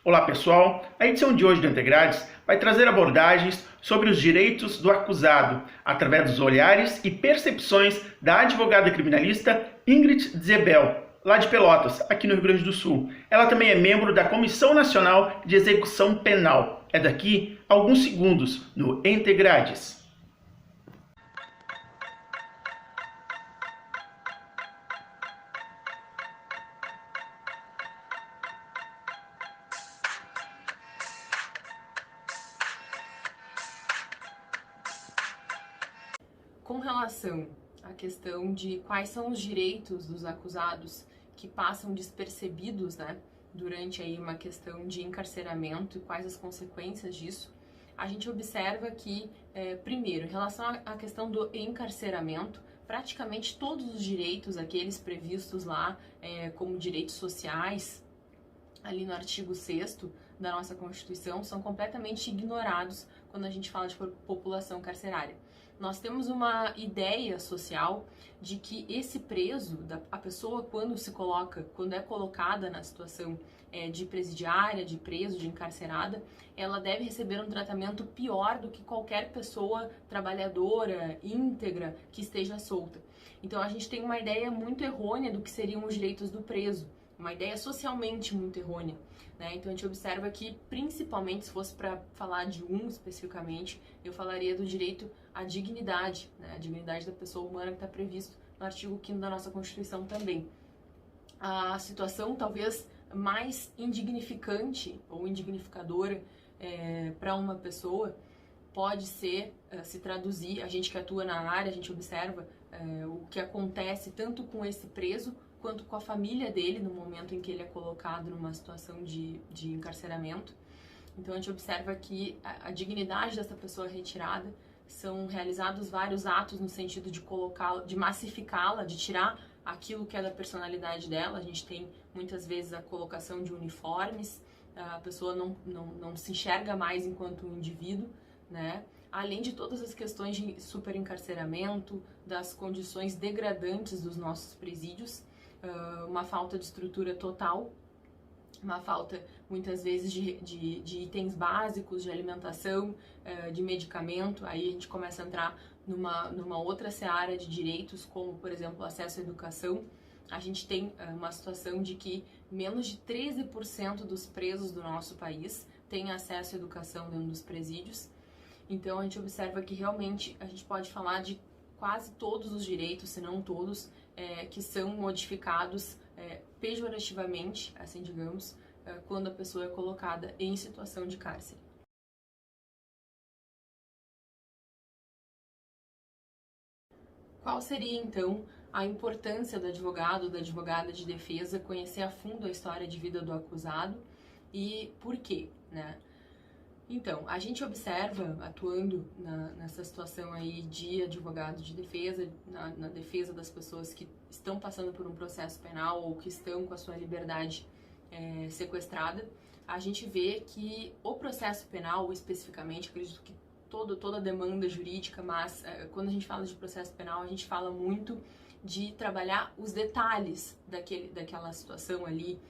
Olá pessoal, a edição de hoje do Integrades vai trazer abordagens sobre os direitos do acusado, através dos olhares e percepções da advogada criminalista Ingrid Zebel, lá de Pelotas, aqui no Rio Grande do Sul. Ela também é membro da Comissão Nacional de Execução Penal. É daqui a alguns segundos no Integrades. Com relação à questão de quais são os direitos dos acusados que passam despercebidos, durante aí uma questão de encarceramento e quais as consequências disso, a gente observa que, primeiro, em relação à questão do encarceramento, praticamente todos os direitos, aqueles previstos lá como direitos sociais, ali no artigo 6º da nossa Constituição, são completamente ignorados quando a gente fala de população carcerária. Nós temos uma ideia social de que esse preso, a pessoa quando é colocada na situação de presidiária, de preso, de encarcerada, ela deve receber um tratamento pior do que qualquer pessoa trabalhadora, íntegra, que esteja solta. Então a gente tem uma ideia muito errônea do que seriam os direitos do preso, uma ideia socialmente muito errônea, Então a gente observa que, principalmente, se fosse para falar de um especificamente, eu falaria do direito à dignidade, A dignidade da pessoa humana que está previsto no artigo 5º da nossa Constituição também. A situação talvez mais indignificante ou indignificadora para uma pessoa pode ser se traduzir, a gente que atua na área, a gente observa o que acontece tanto com esse preso quanto com a família dele no momento em que ele é colocado numa situação de encarceramento. Então a gente observa que a dignidade dessa pessoa retirada, são realizados vários atos no sentido de colocá-la, de massificá-la, de tirar aquilo que é da personalidade dela. A gente tem muitas vezes a colocação de uniformes, a pessoa não se enxerga mais enquanto um indivíduo, Além de todas as questões de superencarceramento, das condições degradantes dos nossos presídios, uma falta de estrutura total, uma falta muitas vezes de itens básicos, de alimentação, de medicamento. Aí a gente começa a entrar numa outra seara de direitos, como por exemplo o acesso à educação. A gente tem uma situação de que menos de 13% dos presos do nosso país têm acesso à educação dentro dos presídios. Então a gente observa que realmente a gente pode falar de quase todos os direitos, se não todos, que são modificados pejorativamente, assim digamos, quando a pessoa é colocada em situação de cárcere. Qual seria então a importância do advogado ou da advogada de defesa conhecer a fundo a história de vida do acusado e por quê, Então, a gente observa, atuando nessa situação aí de advogado de defesa, na defesa das pessoas que estão passando por um processo penal ou que estão com a sua liberdade sequestrada, a gente vê que o processo penal, especificamente, acredito que toda a demanda jurídica, mas quando a gente fala de processo penal, a gente fala muito de trabalhar os detalhes daquela situação ali,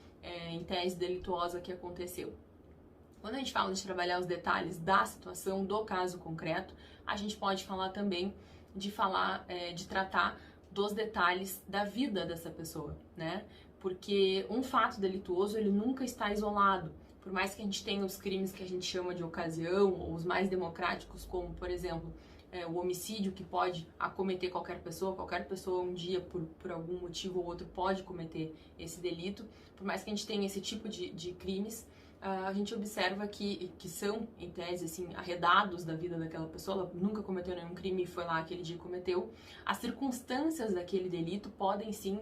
em tese delituosa que aconteceu. Quando a gente fala de trabalhar os detalhes da situação, do caso concreto, a gente pode falar também de tratar dos detalhes da vida dessa pessoa, Porque um fato delituoso, ele nunca está isolado. Por mais que a gente tenha os crimes que a gente chama de ocasião, ou os mais democráticos, como, por exemplo, o homicídio, que pode acometer qualquer pessoa um dia, por algum motivo ou outro, pode cometer esse delito. Por mais que a gente tenha esse tipo de crimes, a gente observa que são, em tese, assim, arredados da vida daquela pessoa, ela nunca cometeu nenhum crime e foi lá aquele dia e cometeu. As circunstâncias daquele delito podem, sim,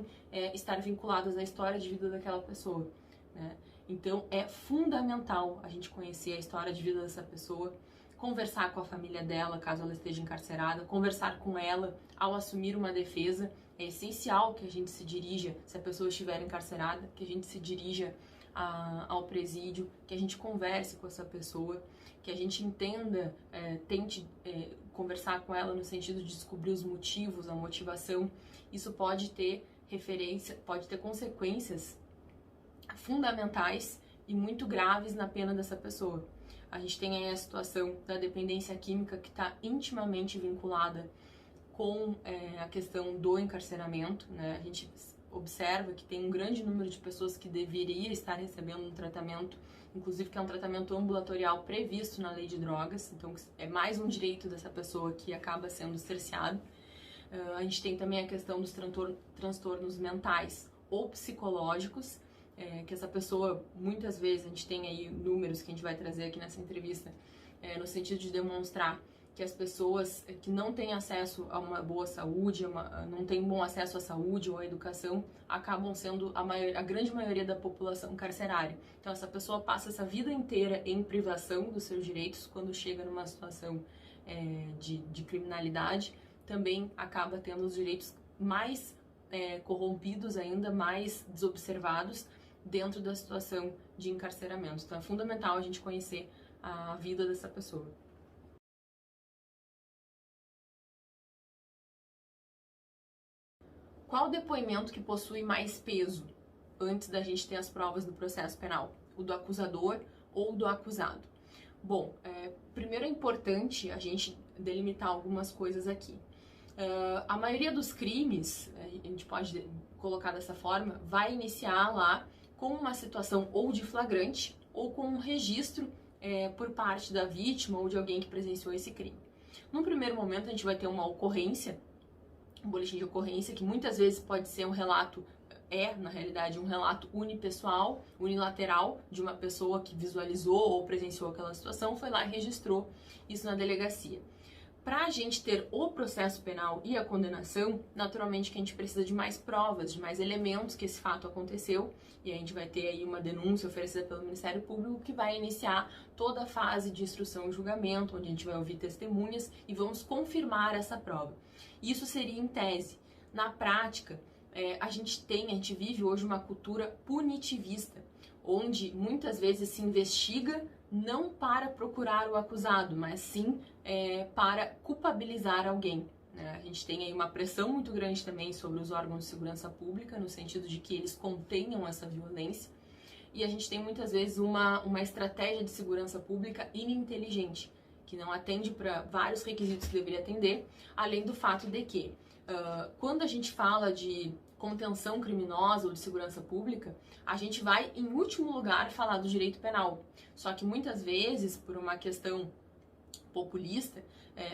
estar vinculadas à história de vida daquela pessoa, Então, é fundamental a gente conhecer a história de vida dessa pessoa, conversar com a família dela, caso ela esteja encarcerada, conversar com ela ao assumir uma defesa. É essencial que a gente se dirija, se a pessoa estiver encarcerada, que a gente se dirija ao presídio, que a gente converse com essa pessoa, que a gente entenda, tente conversar com ela no sentido de descobrir os motivos, a motivação. Isso pode ter consequências fundamentais e muito graves na pena dessa pessoa. A gente tem aí a situação da dependência química, que está intimamente vinculada com a questão do encarceramento, né? A gente observa que tem um grande número de pessoas que deveria estar recebendo um tratamento, inclusive que é um tratamento ambulatorial previsto na lei de drogas, então é mais um direito dessa pessoa que acaba sendo cerceado. A gente tem também a questão dos transtornos mentais ou psicológicos, que essa pessoa, muitas vezes, a gente tem aí números que a gente vai trazer aqui nessa entrevista, no sentido de demonstrar que as pessoas que não têm acesso a uma boa saúde, não têm bom acesso à saúde ou à educação, acabam sendo a grande maioria da população carcerária. Então essa pessoa passa essa vida inteira em privação dos seus direitos, quando chega numa situação de criminalidade, também acaba tendo os direitos mais corrompidos ainda, mais desobservados dentro da situação de encarceramento. Então é fundamental a gente conhecer a vida dessa pessoa. Qual o depoimento que possui mais peso antes da gente ter as provas do processo penal? O do acusador ou do acusado? Bom, primeiro é importante a gente delimitar algumas coisas aqui. A maioria dos crimes, a gente pode colocar dessa forma, vai iniciar lá com uma situação ou de flagrante ou com um registro por parte da vítima ou de alguém que presenciou esse crime. Num primeiro momento a gente vai ter uma ocorrência, um boletim de ocorrência, que muitas vezes pode ser um relato, na realidade, um relato unipessoal, unilateral, de uma pessoa que visualizou ou presenciou aquela situação, foi lá e registrou isso na delegacia. Para a gente ter o processo penal e a condenação, naturalmente que a gente precisa de mais provas, de mais elementos que esse fato aconteceu, e a gente vai ter aí uma denúncia oferecida pelo Ministério Público que vai iniciar toda a fase de instrução e julgamento, onde a gente vai ouvir testemunhas e vamos confirmar essa prova. Isso seria em tese. Na prática, a gente vive hoje uma cultura punitivista, onde muitas vezes se investiga não para procurar o acusado, mas sim para culpabilizar alguém. A gente tem aí uma pressão muito grande também sobre os órgãos de segurança pública, no sentido de que eles contenham essa violência, e a gente tem muitas vezes uma estratégia de segurança pública ininteligente, que não atende para vários requisitos que deveria atender, além do fato de que, quando a gente fala de contenção criminosa ou de segurança pública, a gente vai, em último lugar, falar do direito penal. Só que muitas vezes, por uma questão populista,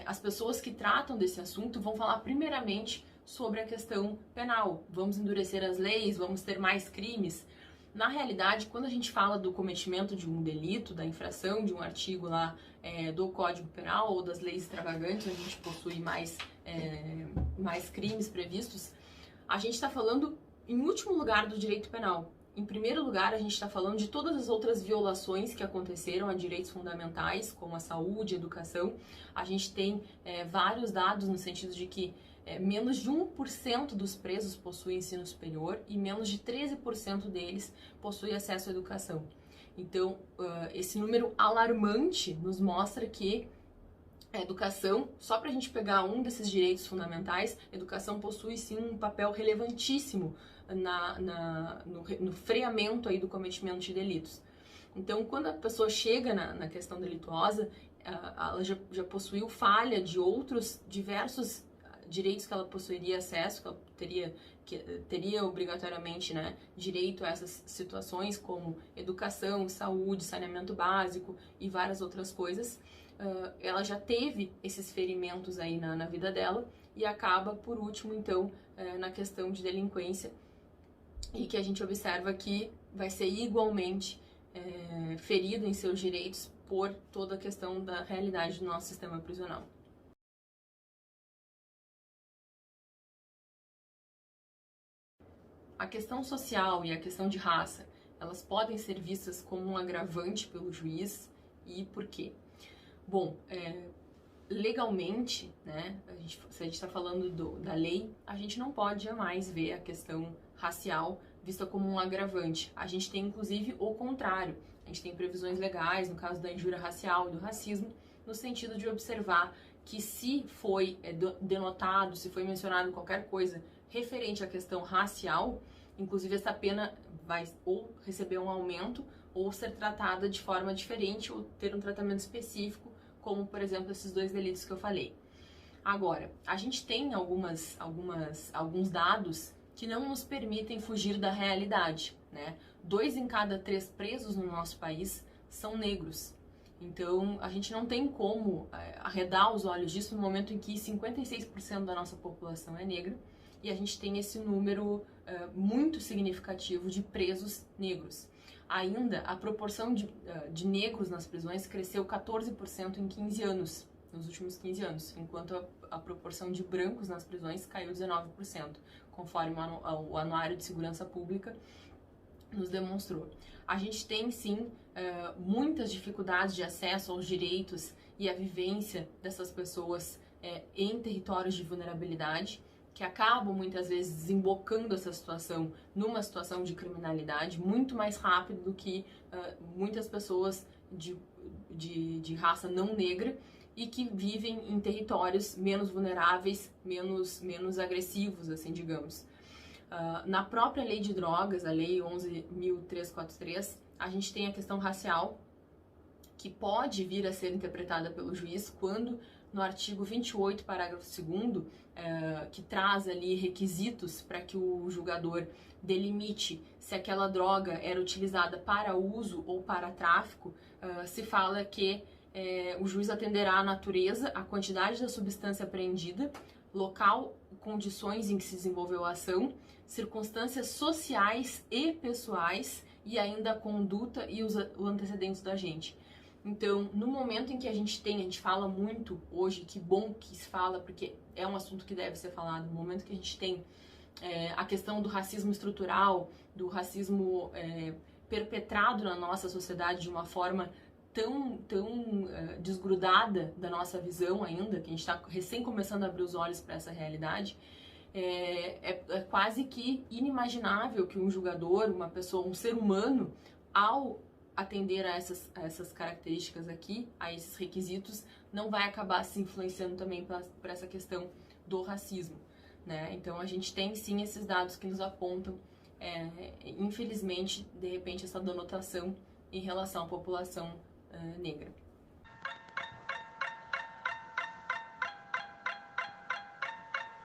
as pessoas que tratam desse assunto vão falar primeiramente sobre a questão penal. Vamos endurecer as leis, vamos ter mais crimes. Na realidade, quando a gente fala do cometimento de um delito, da infração de um artigo lá do Código Penal ou das leis extravagantes, onde a gente possui mais crimes previstos, a gente está falando, em último lugar, do direito penal. Em primeiro lugar, a gente está falando de todas as outras violações que aconteceram a direitos fundamentais, como a saúde, a educação. A gente tem vários dados no sentido de que menos de 1% dos presos possuem ensino superior e menos de 13% deles possuem acesso à educação. Então, esse número alarmante nos mostra que a educação, só para a gente pegar um desses direitos fundamentais, a educação possui sim um papel relevantíssimo no freamento aí do cometimento de delitos. Então, quando a pessoa chega na questão delituosa, ela já possuiu falha de outros diversos direitos que ela possuiria acesso, que ela teria obrigatoriamente, né, direito a essas situações como educação, saúde, saneamento básico e várias outras coisas. Ela já teve esses ferimentos aí na vida dela e acaba, por último, então, na questão de delinquência, e que a gente observa que vai ser igualmente ferido em seus direitos por toda a questão da realidade do nosso sistema prisional. A questão social e a questão de raça, elas podem ser vistas como um agravante pelo juiz, e por quê? Bom, legalmente, né, se a gente está falando da lei, a gente não pode jamais ver a questão racial vista como um agravante. A gente tem, inclusive, o contrário. A gente tem previsões legais, no caso da injúria racial e do racismo, no sentido de observar que se foi denotado, se foi mencionado qualquer coisa referente à questão racial, inclusive essa pena vai ou receber um aumento ou ser tratada de forma diferente ou ter um tratamento específico, como, por exemplo, esses 2 delitos que eu falei. Agora, a gente tem alguns dados que não nos permitem fugir da realidade, né? 2 em cada 3 presos no nosso país são negros. Então, a gente não tem como arredar os olhos disso no momento em que 56% da nossa população é negra e a gente tem esse número muito significativo de presos negros. Ainda, a proporção de negros nas prisões cresceu 14% em 15 anos, nos últimos 15 anos, enquanto a proporção de brancos nas prisões caiu 19%, conforme o Anuário de Segurança Pública nos demonstrou. A gente tem, sim, muitas dificuldades de acesso aos direitos e à vivência dessas pessoas em territórios de vulnerabilidade, que acabam muitas vezes desembocando essa situação numa situação de criminalidade muito mais rápido do que muitas pessoas de raça não negra e que vivem em territórios menos vulneráveis, menos agressivos, assim, digamos. Na própria lei de drogas, a lei 11.343, a gente tem a questão racial, que pode vir a ser interpretada pelo juiz quando, no artigo 28, parágrafo 2º, que traz ali requisitos para que o julgador delimite se aquela droga era utilizada para uso ou para tráfico, se fala que o juiz atenderá à natureza, à quantidade da substância apreendida, local, condições em que se desenvolveu a ação, circunstâncias sociais e pessoais e ainda a conduta e os antecedentes do agente. Então, no momento em que a gente fala muito hoje, que bom que se fala, porque é um assunto que deve ser falado, no momento que a gente tem a questão do racismo estrutural, do racismo perpetrado na nossa sociedade de uma forma tão desgrudada da nossa visão ainda, que a gente está recém começando a abrir os olhos para essa realidade, é quase que inimaginável que um julgador, uma pessoa, um ser humano, ao atender a essas características aqui, a esses requisitos, não vai acabar se influenciando também por essa questão do racismo, né? Então a gente tem sim esses dados que nos apontam, infelizmente, de repente, essa denotação em relação à população negra.